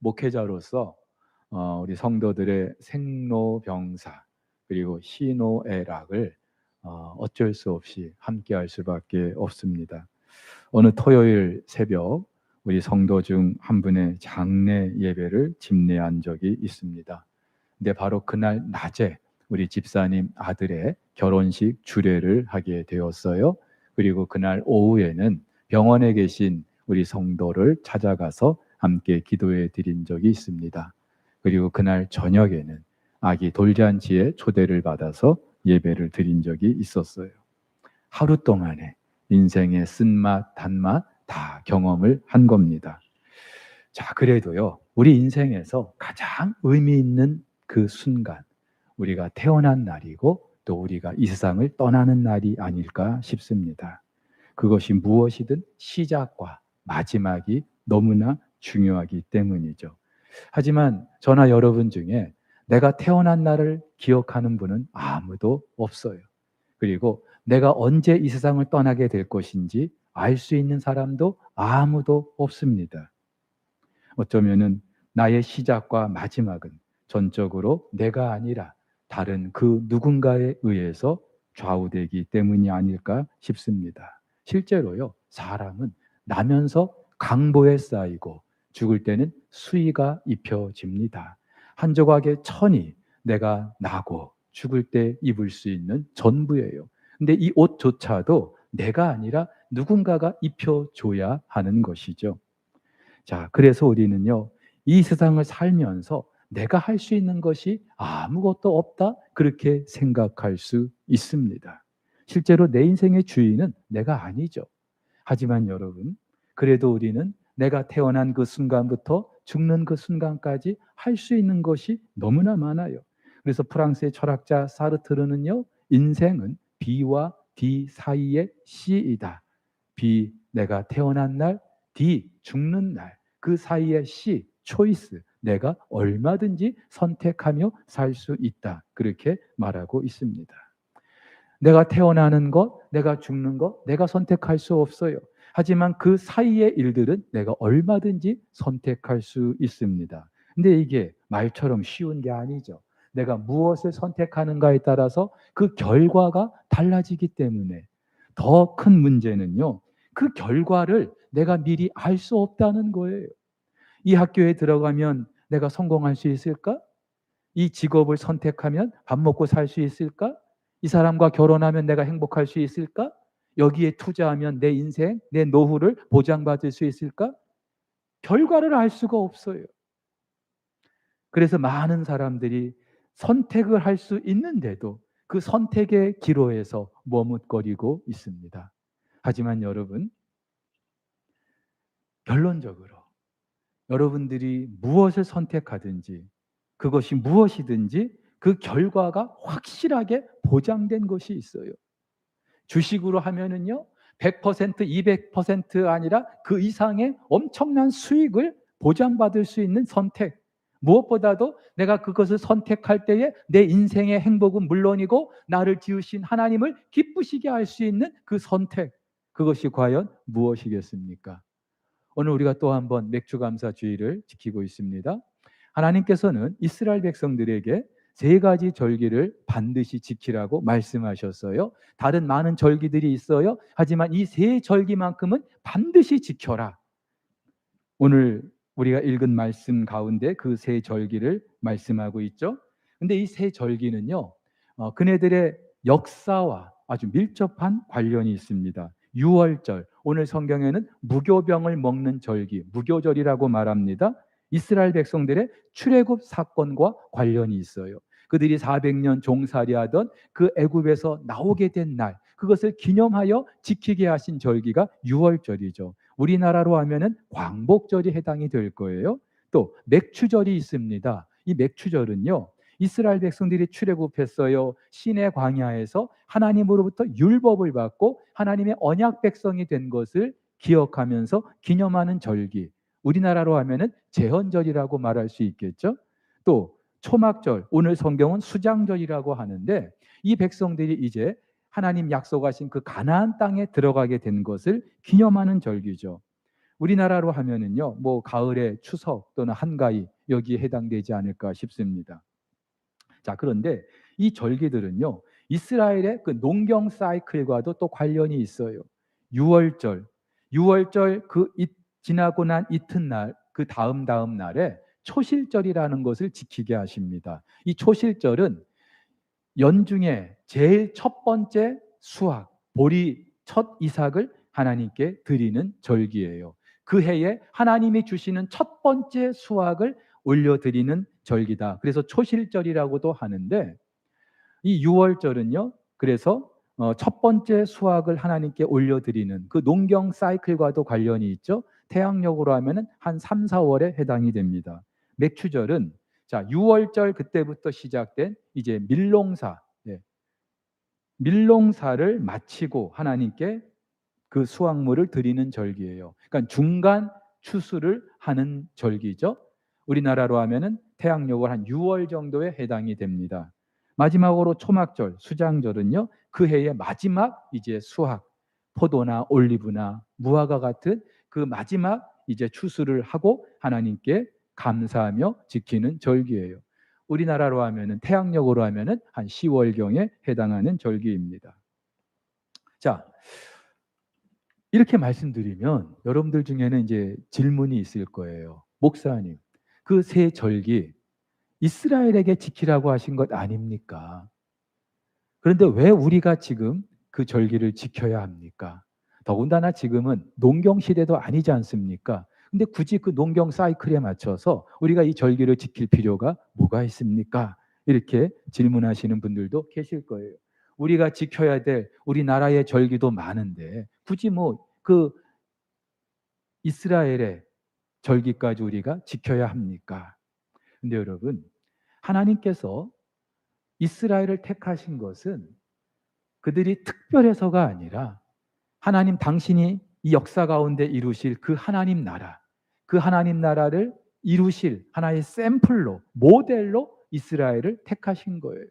목회자로서 우리 성도들의 생로병사 그리고 희노애락을 어쩔 수 없이 함께할 수밖에 없습니다. 어느 토요일 새벽 우리 성도 중 한 분의 장례 예배를 집례한 적이 있습니다. 근데 바로 그날 낮에 우리 집사님 아들의 결혼식 주례를 하게 되었어요. 그리고 그날 오후에는 병원에 계신 우리 성도를 찾아가서 함께 기도해 드린 적이 있습니다. 그리고 그날 저녁에는 아기 돌잔치에 초대를 받아서 예배를 드린 적이 있었어요. 하루 동안에 인생의 쓴맛, 단맛 다 경험을 한 겁니다. 자, 그래도요, 우리 인생에서 가장 의미 있는 그 순간, 우리가 태어난 날이고 또 우리가 이 세상을 떠나는 날이 아닐까 싶습니다. 그것이 무엇이든 시작과 마지막이 너무나 중요하기 때문이죠. 하지만 저나 여러분 중에 내가 태어난 날을 기억하는 분은 아무도 없어요. 그리고 내가 언제 이 세상을 떠나게 될 것인지 알 수 있는 사람도 아무도 없습니다. 어쩌면은 나의 시작과 마지막은 전적으로 내가 아니라 다른 그 누군가에 의해서 좌우되기 때문이 아닐까 싶습니다. 실제로요, 사람은 나면서 강보에 쌓이고 죽을 때는 수의가 입혀집니다. 한 조각의 천이 내가 나고 죽을 때 입을 수 있는 전부예요. 근데 이 옷조차도 내가 아니라 누군가가 입혀줘야 하는 것이죠. 자, 그래서 우리는요, 이 세상을 살면서 내가 할 수 있는 것이 아무것도 없다, 그렇게 생각할 수 있습니다. 실제로 내 인생의 주인은 내가 아니죠. 하지만 여러분, 그래도 우리는 내가 태어난 그 순간부터 죽는 그 순간까지 할 수 있는 것이 너무나 많아요. 그래서 프랑스의 철학자 사르트르는요, 인생은 B와 D 사이의 C이다. B, 내가 태어난 날, D, 죽는 날, 그 사이의 C, 초이스, 내가 얼마든지 선택하며 살 수 있다. 그렇게 말하고 있습니다. 내가 태어나는 것, 내가 죽는 것, 내가 선택할 수 없어요. 하지만 그 사이의 일들은 내가 얼마든지 선택할 수 있습니다. 근데 이게 말처럼 쉬운 게 아니죠. 내가 무엇을 선택하는가에 따라서 그 결과가 달라지기 때문에 더 큰 문제는요, 그 결과를 내가 미리 알 수 없다는 거예요. 이 학교에 들어가면 내가 성공할 수 있을까? 이 직업을 선택하면 밥 먹고 살 수 있을까? 이 사람과 결혼하면 내가 행복할 수 있을까? 여기에 투자하면 내 인생, 내 노후를 보장받을 수 있을까? 결과를 알 수가 없어요. 그래서 많은 사람들이 선택을 할 수 있는데도 그 선택의 기로에서 머뭇거리고 있습니다. 하지만 여러분, 결론적으로 여러분들이 무엇을 선택하든지 그것이 무엇이든지 그 결과가 확실하게 보장된 것이 있어요. 주식으로 하면은요, 100%, 200% 아니라 그 이상의 엄청난 수익을 보장받을 수 있는 선택. 무엇보다도 내가 그것을 선택할 때에 내 인생의 행복은 물론이고 나를 지으신 하나님을 기쁘시게 할 수 있는 그 선택. 그것이 과연 무엇이겠습니까? 오늘 우리가 또 한번 맥주감사주의를 지키고 있습니다. 하나님께서는 이스라엘 백성들에게 세 가지 절기를 반드시 지키라고 말씀하셨어요. 다른 많은 절기들이 있어요. 하지만 이 세 절기만큼은 반드시 지켜라. 오늘 우리가 읽은 말씀 가운데 그 세 절기를 말씀하고 있죠. 근데 이 세 절기는요, 그네들의 역사와 아주 밀접한 관련이 있습니다. 유월절, 오늘 성경에는 무교병을 먹는 절기, 무교절이라고 말합니다. 이스라엘 백성들의 출애굽 사건과 관련이 있어요. 그들이 400년 종살이하던 그 애굽에서 나오게 된 날, 그것을 기념하여 지키게 하신 절기가 유월절이죠. 우리나라로 하면은 광복절이 해당이 될 거예요. 또 맥추절이 있습니다. 이 맥추절은요, 이스라엘 백성들이 출애굽했어요. 시내 광야에서 하나님으로부터 율법을 받고 하나님의 언약 백성이 된 것을 기억하면서 기념하는 절기. 우리나라로 하면은 제헌절이라고 말할 수 있겠죠. 또 초막절, 오늘 성경은 수장절이라고 하는데 이 백성들이 이제 하나님 약속하신 그 가나안 땅에 들어가게 된 것을 기념하는 절기죠. 우리나라로 하면은요, 뭐 가을에 추석 또는 한가위 여기에 해당되지 않을까 싶습니다. 자, 그런데 이 절기들은요, 이스라엘의 그 농경 사이클과도 또 관련이 있어요. 6월절, 6월절 지나고 난 이튿날, 그 다음 날에 초실절이라는 것을 지키게 하십니다. 이 초실절은 연중에 제일 첫 번째 수확, 보리 첫 이삭을 하나님께 드리는 절기예요. 그 해에 하나님이 주시는 첫 번째 수확을 올려드리는 절기다. 그래서 초실절이라고도 하는데, 이 6월절은요, 그래서 첫 번째 수확을 하나님께 올려드리는 그 농경 사이클과도 관련이 있죠. 태양력으로 하면은 한 3, 4월에 해당이 됩니다. 맥추절은 자, 6월절 그때부터 시작된 이제 밀농사, 예, 밀농사를 마치고 하나님께 그 수확물을 드리는 절기예요. 그러니까 중간 추수를 하는 절기죠. 우리나라로 하면은 태양력을 한 6월 정도에 해당이 됩니다. 마지막으로 초막절, 수장절은요, 그 해의 마지막 이제 수확, 포도나 올리브나 무화과 같은 그 마지막 이제 추수를 하고 하나님께 감사하며 지키는 절기예요. 우리나라로 하면은 태양력으로 하면은 한 10월경에 해당하는 절기입니다. 자, 이렇게 말씀드리면 여러분들 중에는 이제 질문이 있을 거예요. 목사님, 그 세 절기 이스라엘에게 지키라고 하신 것 아닙니까? 그런데 왜 우리가 지금 그 절기를 지켜야 합니까? 더군다나 지금은 농경 시대도 아니지 않습니까? 근데 굳이 그 농경 사이클에 맞춰서 우리가 이 절기를 지킬 필요가 뭐가 있습니까? 이렇게 질문하시는 분들도 계실 거예요. 우리가 지켜야 될 우리나라의 절기도 많은데 굳이 뭐 그 이스라엘의 절기까지 우리가 지켜야 합니까? 근데 여러분, 하나님께서 이스라엘을 택하신 것은 그들이 특별해서가 아니라 하나님 당신이 이 역사 가운데 이루실 그 하나님 나라, 그 하나님 나라를 이루실 하나의 샘플로, 모델로 이스라엘을 택하신 거예요.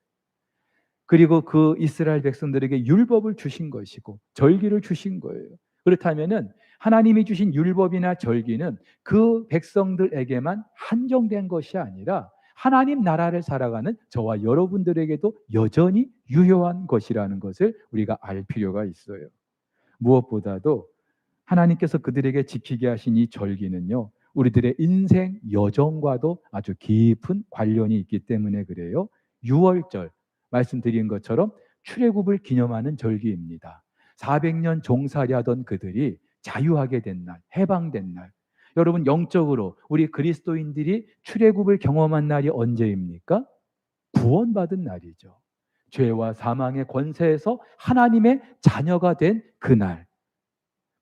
그리고 그 이스라엘 백성들에게 율법을 주신 것이고 절기를 주신 거예요. 그렇다면은 하나님이 주신 율법이나 절기는 그 백성들에게만 한정된 것이 아니라 하나님 나라를 살아가는 저와 여러분들에게도 여전히 유효한 것이라는 것을 우리가 알 필요가 있어요. 무엇보다도 하나님께서 그들에게 지키게 하신 이 절기는요, 우리들의 인생 여정과도 아주 깊은 관련이 있기 때문에 그래요. 6월절 말씀드린 것처럼 출애굽을 기념하는 절기입니다. 400년 종살이하던 그들이 자유하게 된 날, 해방된 날. 여러분, 영적으로 우리 그리스도인들이 출애굽을 경험한 날이 언제입니까? 구원받은 날이죠. 죄와 사망의 권세에서 하나님의 자녀가 된 그날.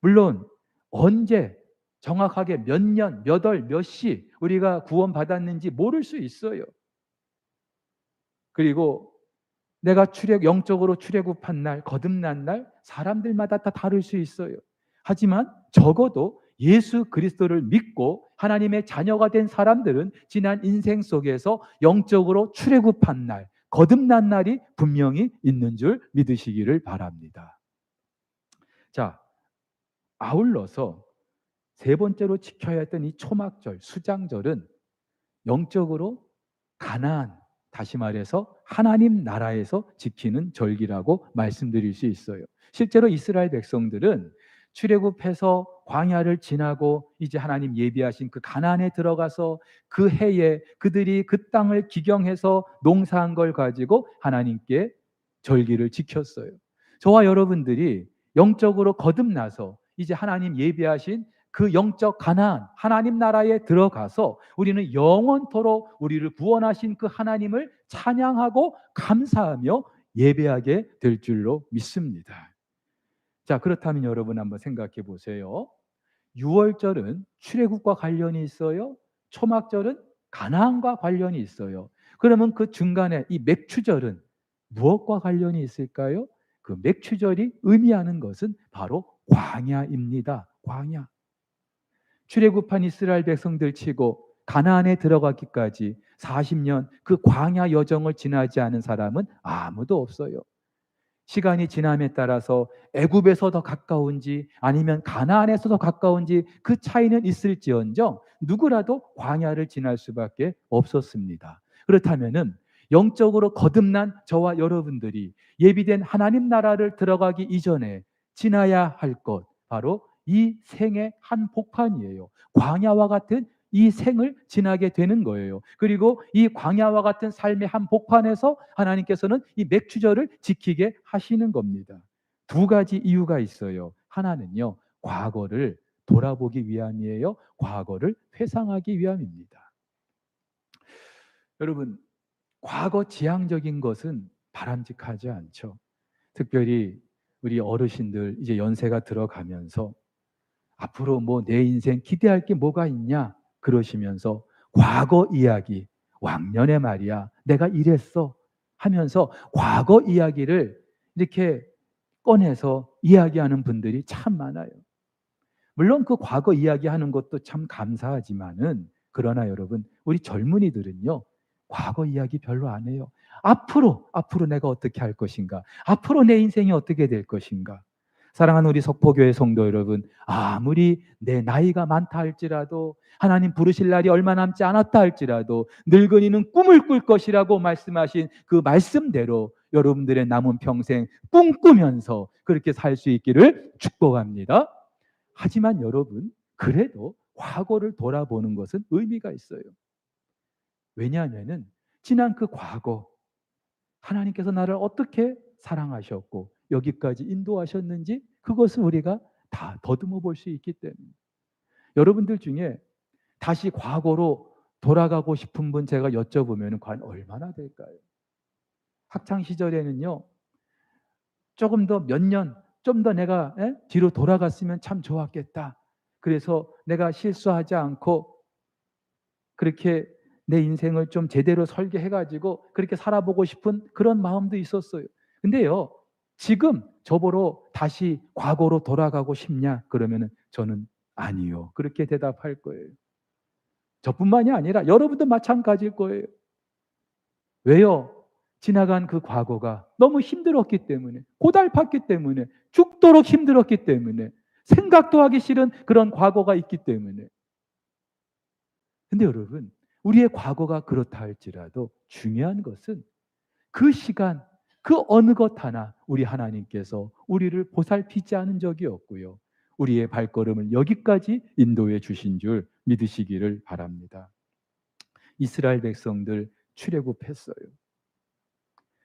물론 언제 정확하게 몇 년, 몇 월, 몇 시 우리가 구원받았는지 모를 수 있어요. 그리고 내가 영적으로 출애굽한 날, 거듭난 날 사람들마다 다 다를 수 있어요. 하지만 적어도 예수 그리스도를 믿고 하나님의 자녀가 된 사람들은 지난 인생 속에서 영적으로 출애굽한 날, 거듭난 날이 분명히 있는 줄 믿으시기를 바랍니다. 자, 아울러서 세 번째로 지켜야 했던 이 초막절, 수장절은 영적으로 가나안, 다시 말해서 하나님 나라에서 지키는 절기라고 말씀드릴 수 있어요. 실제로 이스라엘 백성들은 출애굽해서 광야를 지나고 이제 하나님 예비하신 그 가나안에 들어가서 그 해에 그들이 그 땅을 기경해서 농사한 걸 가지고 하나님께 절기를 지켰어요. 저와 여러분들이 영적으로 거듭나서 이제 하나님 예비하신 그 영적 가나안, 하나님 나라에 들어가서 우리는 영원토록 우리를 구원하신 그 하나님을 찬양하고 감사하며 예배하게 될 줄로 믿습니다. 자, 그렇다면 여러분 한번 생각해 보세요. 6월절은 출애굽과 관련이 있어요. 초막절은 가나안과 관련이 있어요. 그러면 그 중간에 이 맥추절은 무엇과 관련이 있을까요? 그 맥추절이 의미하는 것은 바로 광야입니다. 광야. 출애굽한 이스라엘 백성들 치고 가나안에 들어가기까지 40년 그 광야 여정을 지나지 않은 사람은 아무도 없어요. 시간이 지남에 따라서 애굽에서 더 가까운지 아니면 가나안에서 더 가까운지 그 차이는 있을지언정 누구라도 광야를 지날 수밖에 없었습니다. 그렇다면은 영적으로 거듭난 저와 여러분들이 예비된 하나님 나라를 들어가기 이전에 지나야 할 것, 바로 이 생의 한 복판이에요. 광야와 같은 이 생을 지나게 되는 거예요. 그리고 이 광야와 같은 삶의 한 복판에서 하나님께서는 이 맥추절을 지키게 하시는 겁니다. 두 가지 이유가 있어요. 하나는요, 과거를 돌아보기 위함이에요. 과거를 회상하기 위함입니다. 여러분, 과거 지향적인 것은 바람직하지 않죠. 특별히 우리 어르신들 이제 연세가 들어가면서 앞으로 뭐 내 인생 기대할 게 뭐가 있냐 그러시면서 과거 이야기, 왕년에 말이야 내가 이랬어 하면서 과거 이야기를 이렇게 꺼내서 이야기하는 분들이 참 많아요. 물론 그 과거 이야기하는 것도 참 감사하지만은, 그러나 여러분, 우리 젊은이들은요 과거 이야기 별로 안 해요. 앞으로 내가 어떻게 할 것인가, 앞으로 내 인생이 어떻게 될 것인가. 사랑하는 우리 석포교회 성도 여러분, 아무리 내 나이가 많다 할지라도, 하나님 부르실 날이 얼마 남지 않았다 할지라도 늙은이는 꿈을 꿀 것이라고 말씀하신 그 말씀대로 여러분들의 남은 평생 꿈꾸면서 그렇게 살 수 있기를 축복합니다. 하지만 여러분, 그래도 과거를 돌아보는 것은 의미가 있어요. 왜냐하면은 지난 그 과거, 하나님께서 나를 어떻게 사랑하셨고 여기까지 인도하셨는지 그것을 우리가 다 더듬어 볼 수 있기 때문에. 여러분들 중에 다시 과거로 돌아가고 싶은 분 제가 여쭤보면 과연 얼마나 될까요? 학창 시절에는요, 조금 더 몇 년, 좀 더 내가 뒤로 돌아갔으면 참 좋았겠다. 그래서 내가 실수하지 않고 그렇게 내 인생을 좀 제대로 설계해가지고 그렇게 살아보고 싶은 그런 마음도 있었어요. 근데요, 지금 저보러 다시 과거로 돌아가고 싶냐? 그러면은 저는 아니요. 그렇게 대답할 거예요. 저뿐만이 아니라 여러분도 마찬가지일 거예요. 왜요? 지나간 그 과거가 너무 힘들었기 때문에, 고달팠기 때문에, 죽도록 힘들었기 때문에, 생각도 하기 싫은 그런 과거가 있기 때문에. 근데 여러분, 우리의 과거가 그렇다 할지라도 중요한 것은 그 시간, 그 어느 것 하나 우리 하나님께서 우리를 보살피지 않은 적이 없고요. 우리의 발걸음을 여기까지 인도해 주신 줄 믿으시기를 바랍니다. 이스라엘 백성들 출애굽했어요.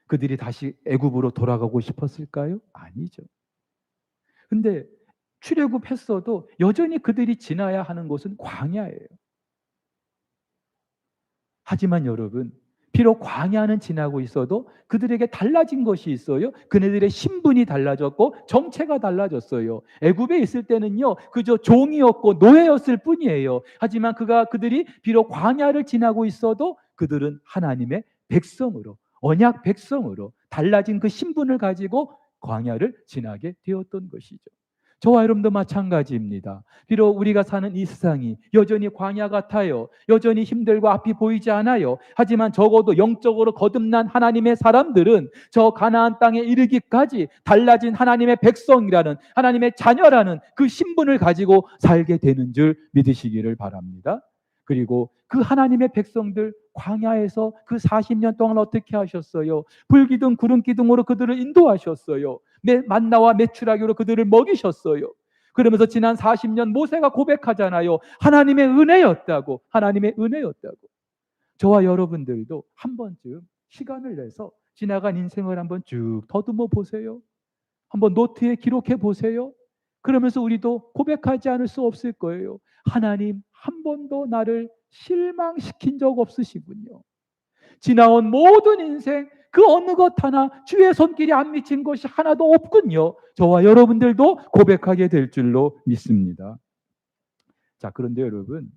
그들이 다시 애굽으로 돌아가고 싶었을까요? 아니죠. 근데 출애굽했어도 여전히 그들이 지나야 하는 곳은 광야예요. 하지만 여러분, 비록 광야는 지나고 있어도 그들에게 달라진 것이 있어요. 그네들의 신분이 달라졌고 정체가 달라졌어요. 애굽에 있을 때는요, 그저 종이었고 노예였을 뿐이에요. 하지만 그들이 비록 광야를 지나고 있어도 그들은 하나님의 백성으로, 언약 백성으로 달라진 그 신분을 가지고 광야를 지나게 되었던 것이죠. 저와 여러분도 마찬가지입니다. 비록 우리가 사는 이 세상이 여전히 광야 같아요. 여전히 힘들고 앞이 보이지 않아요. 하지만 적어도 영적으로 거듭난 하나님의 사람들은 저 가나안 땅에 이르기까지 달라진 하나님의 백성이라는, 하나님의 자녀라는 그 신분을 가지고 살게 되는 줄 믿으시기를 바랍니다. 그리고 그 하나님의 백성들 광야에서 그 40년 동안 어떻게 하셨어요? 불기둥 구름기둥으로 그들을 인도하셨어요. 만나와 메추라기로 그들을 먹이셨어요. 그러면서 지난 40년 모세가 고백하잖아요. 하나님의 은혜였다고. 하나님의 은혜였다고. 저와 여러분들도 한 번쯤 시간을 내서 지나간 인생을 한번 쭉 더듬어 보세요. 한번 노트에 기록해 보세요. 그러면서 우리도 고백하지 않을 수 없을 거예요. 하나님, 한 번도 나를 실망시킨 적 없으시군요. 지나온 모든 인생 그 어느 것 하나 주의 손길이 안 미친 것이 하나도 없군요. 저와 여러분들도 고백하게 될 줄로 믿습니다. 자, 그런데 여러분,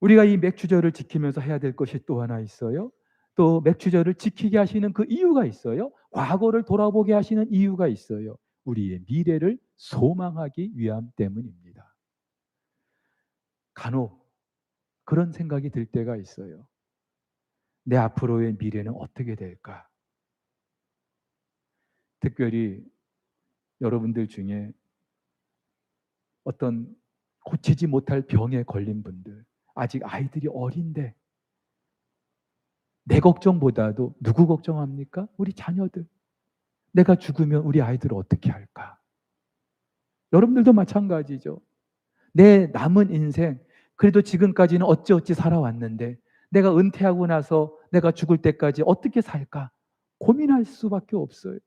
우리가 이 맥주절을 지키면서 해야 될 것이 또 하나 있어요. 또 맥주절을 지키게 하시는 그 이유가 있어요. 과거를 돌아보게 하시는 이유가 있어요. 우리의 미래를 소망하기 위함 때문입니다. 간혹 그런 생각이 들 때가 있어요. 내 앞으로의 미래는 어떻게 될까? 특별히 여러분들 중에 어떤 고치지 못할 병에 걸린 분들, 아직 아이들이 어린데 내 걱정보다도 누구 걱정합니까? 우리 자녀들. 내가 죽으면 우리 아이들을 어떻게 할까? 여러분들도 마찬가지죠. 내 남은 인생, 그래도 지금까지는 어찌어찌 살아왔는데 내가 은퇴하고 나서 내가 죽을 때까지 어떻게 살까? 고민할 수밖에 없어요.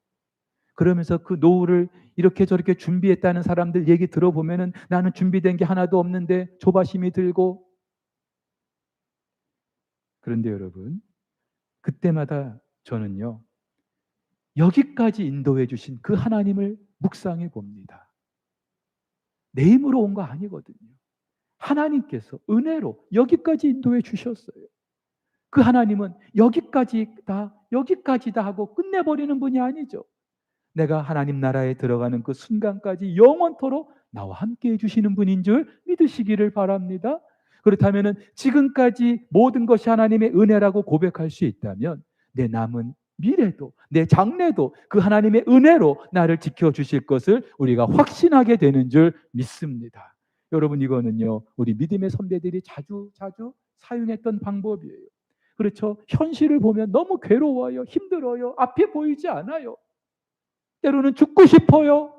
그러면서 그 노후를 이렇게 저렇게 준비했다는 사람들 얘기 들어보면은 나는 준비된 게 하나도 없는데 조바심이 들고. 그런데 여러분, 그때마다 저는요, 여기까지 인도해 주신 그 하나님을 묵상해 봅니다. 내 힘으로 온 거 아니거든요. 하나님께서 은혜로 여기까지 인도해 주셨어요. 그 하나님은 여기까지다 하고 끝내버리는 분이 아니죠. 내가 하나님 나라에 들어가는 그 순간까지 영원토록 나와 함께 해주시는 분인 줄 믿으시기를 바랍니다. 그렇다면 지금까지 모든 것이 하나님의 은혜라고 고백할 수 있다면 내 남은 미래도 내 장래도 그 하나님의 은혜로 나를 지켜주실 것을 우리가 확신하게 되는 줄 믿습니다. 여러분, 이거는요 우리 믿음의 선배들이 자주 사용했던 방법이에요. 그렇죠? 현실을 보면 너무 괴로워요. 힘들어요. 앞이 보이지 않아요. 때로는 죽고 싶어요.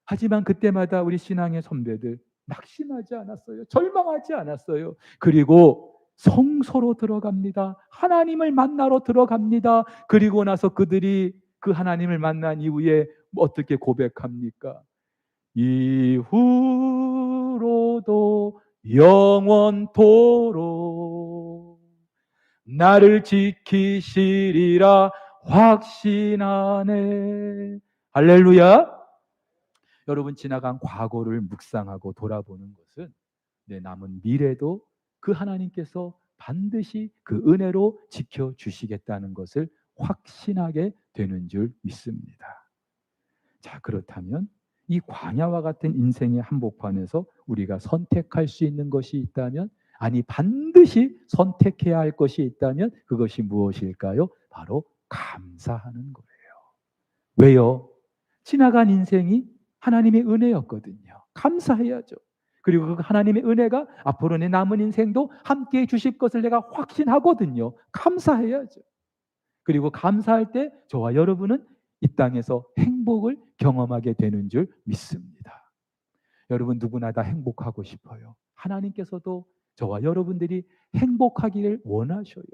하지만 그때마다 우리 신앙의 선배들 낙심하지 않았어요. 절망하지 않았어요. 그리고 성소로 들어갑니다. 하나님을 만나러 들어갑니다. 그리고 나서 그들이 그 하나님을 만난 이후에 어떻게 고백합니까? 이후로도 영원토록 나를 지키시리라 확신하네. 할렐루야. 여러분, 지나간 과거를 묵상하고 돌아보는 것은 내 남은 미래도 그 하나님께서 반드시 그 은혜로 지켜주시겠다는 것을 확신하게 되는 줄 믿습니다. 자, 그렇다면 이 광야와 같은 인생의 한복판에서 우리가 선택할 수 있는 것이 있다면, 아니 반드시 선택해야 할 것이 있다면 그것이 무엇일까요? 바로 감사하는 거예요. 왜요? 지나간 인생이 하나님의 은혜였거든요. 감사해야죠. 그리고 그 하나님의 은혜가 앞으로 내 남은 인생도 함께해 주실 것을 내가 확신하거든요. 감사해야죠. 그리고 감사할 때 저와 여러분은 이 땅에서 행복을 경험하게 되는 줄 믿습니다. 여러분, 누구나 다 행복하고 싶어요. 하나님께서도 저와 여러분들이 행복하기를 원하셔요.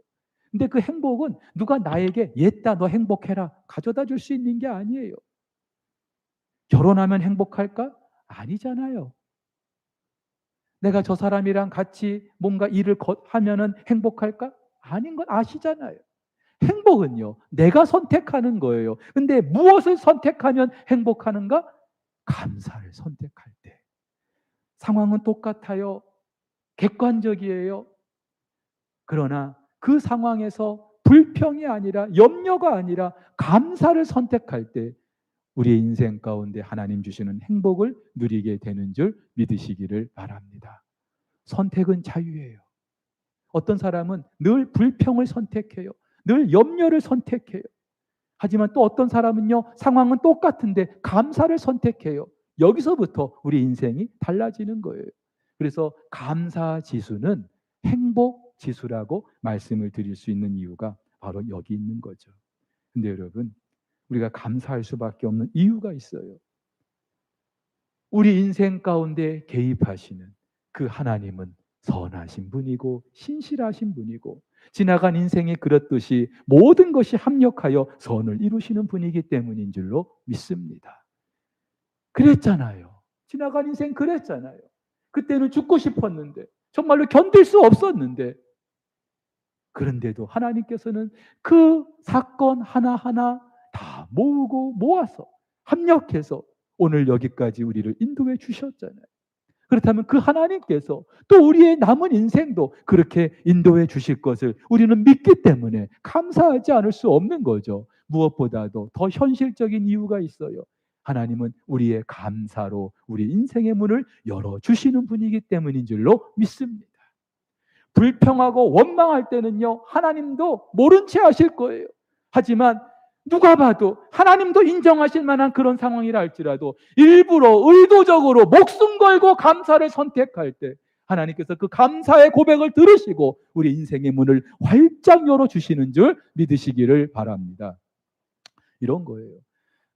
근데 그 행복은 누가 나에게 얘다 너 행복해라 가져다 줄 수 있는 게 아니에요. 결혼하면 행복할까? 아니잖아요. 내가 저 사람이랑 같이 뭔가 일을 하면은 행복할까? 아닌 건 아시잖아요. 행복은요, 내가 선택하는 거예요. 근데 무엇을 선택하면 행복하는가? 감사를 선택할 때. 상황은 똑같아요. 객관적이에요. 그러나 그 상황에서 불평이 아니라 염려가 아니라 감사를 선택할 때 우리의 인생 가운데 하나님 주시는 행복을 누리게 되는 줄 믿으시기를 바랍니다. 선택은 자유예요. 어떤 사람은 늘 불평을 선택해요. 늘 염려를 선택해요. 하지만 또 어떤 사람은요, 상황은 똑같은데 감사를 선택해요. 여기서부터 우리 인생이 달라지는 거예요. 그래서 감사 지수는 행복 지수라고 말씀을 드릴 수 있는 이유가 바로 여기 있는 거죠. 근데 여러분, 우리가 감사할 수밖에 없는 이유가 있어요. 우리 인생 가운데 개입하시는 그 하나님은 선하신 분이고 신실하신 분이고 지나간 인생이 그렇듯이 모든 것이 합력하여 선을 이루시는 분이기 때문인 줄로 믿습니다. 그랬잖아요. 지나간 인생 그랬잖아요. 그때는 죽고 싶었는데 정말로 견딜 수 없었는데 그런데도 하나님께서는 그 사건 하나하나 다 모으고 모아서 합력해서 오늘 여기까지 우리를 인도해 주셨잖아요. 그렇다면 그 하나님께서 또 우리의 남은 인생도 그렇게 인도해 주실 것을 우리는 믿기 때문에 감사하지 않을 수 없는 거죠. 무엇보다도 더 현실적인 이유가 있어요. 하나님은 우리의 감사로 우리 인생의 문을 열어주시는 분이기 때문인 줄로 믿습니다. 불평하고 원망할 때는요, 하나님도 모른 채 하실 거예요. 하지만 누가 봐도 하나님도 인정하실 만한 그런 상황이라 할지라도 일부러 의도적으로 목숨 걸고 감사를 선택할 때 하나님께서 그 감사의 고백을 들으시고 우리 인생의 문을 활짝 열어주시는 줄 믿으시기를 바랍니다. 이런 거예요.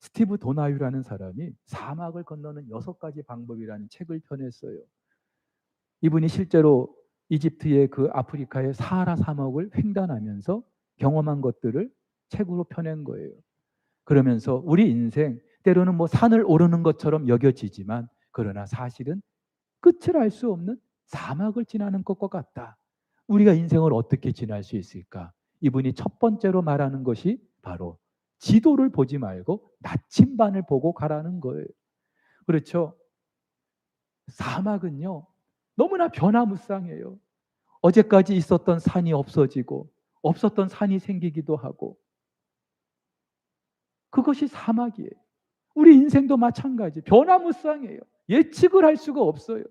스티브 도나유라는 사람이 사막을 건너는 6가지 방법이라는 책을 펴냈어요. 이분이 실제로 이집트의 그 아프리카의 사하라 사막을 횡단하면서 경험한 것들을 책으로 펴낸 거예요. 그러면서 우리 인생 때로는 뭐 산을 오르는 것처럼 여겨지지만 그러나 사실은 끝을 알 수 없는 사막을 지나는 것과 같다. 우리가 인생을 어떻게 지날 수 있을까? 이분이 첫 번째로 말하는 것이 바로 지도를 보지 말고 나침반을 보고 가라는 거예요. 그렇죠? 사막은요, 너무나 변화무쌍해요. 어제까지 있었던 산이 없어지고 없었던 산이 생기기도 하고 그것이 사막이에요. 우리 인생도 마찬가지. 변화무쌍해요. 예측을 할 수가 없어요.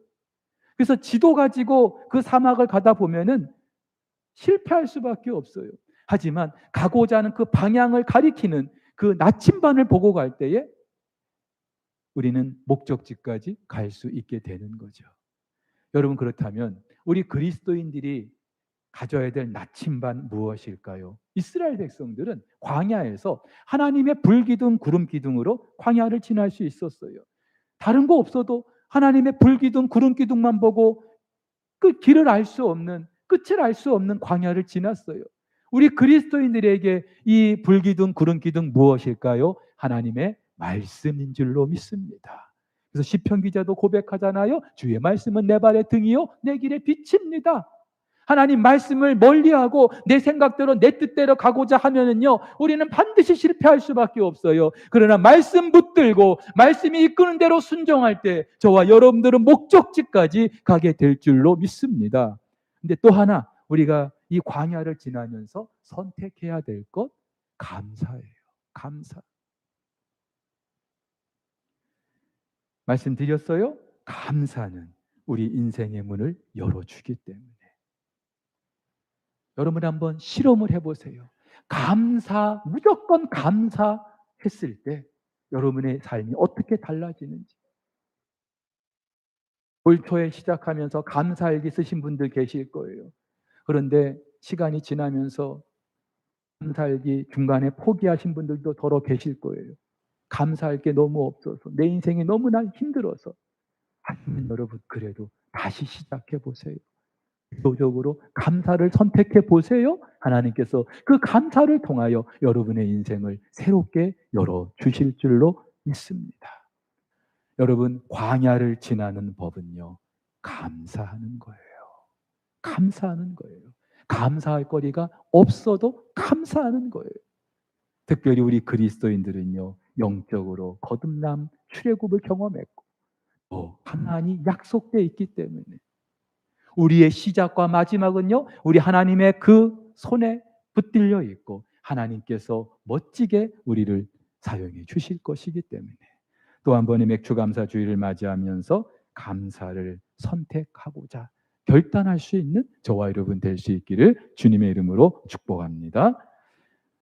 그래서 지도 가지고 그 사막을 가다 보면은 실패할 수밖에 없어요. 하지만 가고자 하는 그 방향을 가리키는 그 나침반을 보고 갈 때에 우리는 목적지까지 갈 수 있게 되는 거죠. 여러분, 그렇다면 우리 그리스도인들이 가져야 될 나침반 무엇일까요? 이스라엘 백성들은 광야에서 하나님의 불기둥 구름기둥으로 광야를 지날 수 있었어요. 다른 거 없어도 하나님의 불기둥 구름기둥만 보고 그 길을 알 수 없는, 끝을 알 수 없는 광야를 지났어요. 우리 그리스도인들에게 이 불기둥 구름기둥 무엇일까요? 하나님의 말씀인 줄로 믿습니다. 그래서 시편 기자도 고백하잖아요. 주의 말씀은 내 발의 등이요 내 길의 빛입니다. 하나님 말씀을 멀리하고 내 생각대로 내 뜻대로 가고자 하면은요, 우리는 반드시 실패할 수밖에 없어요. 그러나 말씀 붙들고 말씀이 이끄는 대로 순종할 때 저와 여러분들은 목적지까지 가게 될 줄로 믿습니다. 근데 또 하나 우리가 이 광야를 지나면서 선택해야 될 것, 감사예요. 감사. 말씀드렸어요? 감사는 우리 인생의 문을 열어주기 때문에. 여러분이 한번 실험을 해보세요. 무조건 감사했을 때 여러분의 삶이 어떻게 달라지는지. 올 초에 시작하면서 감사일기 쓰신 분들 계실 거예요. 그런데 시간이 지나면서 감사일기 중간에 포기하신 분들도 더러 계실 거예요. 감사할 게 너무 없어서, 내 인생이 너무나 힘들어서. 하지만 여러분, 그래도 다시 시작해 보세요. 의도적으로 감사를 선택해 보세요. 하나님께서 그 감사를 통하여 여러분의 인생을 새롭게 열어 주실 줄로 믿습니다. 여러분, 광야를 지나는 법은요, 감사하는 거예요. 감사하는 거예요. 감사할 거리가 없어도 감사하는 거예요. 특별히 우리 그리스도인들은요, 영적으로 거듭남, 출애굽을 경험했고 또 하나님이 약속되어 있기 때문에 우리의 시작과 마지막은요, 우리 하나님의 그 손에 붙들려 있고 하나님께서 멋지게 우리를 사용해 주실 것이기 때문에 또 한 번의 맥주감사주의를 맞이하면서 감사를 선택하고자 결단할 수 있는 저와 여러분 될 수 있기를 주님의 이름으로 축복합니다.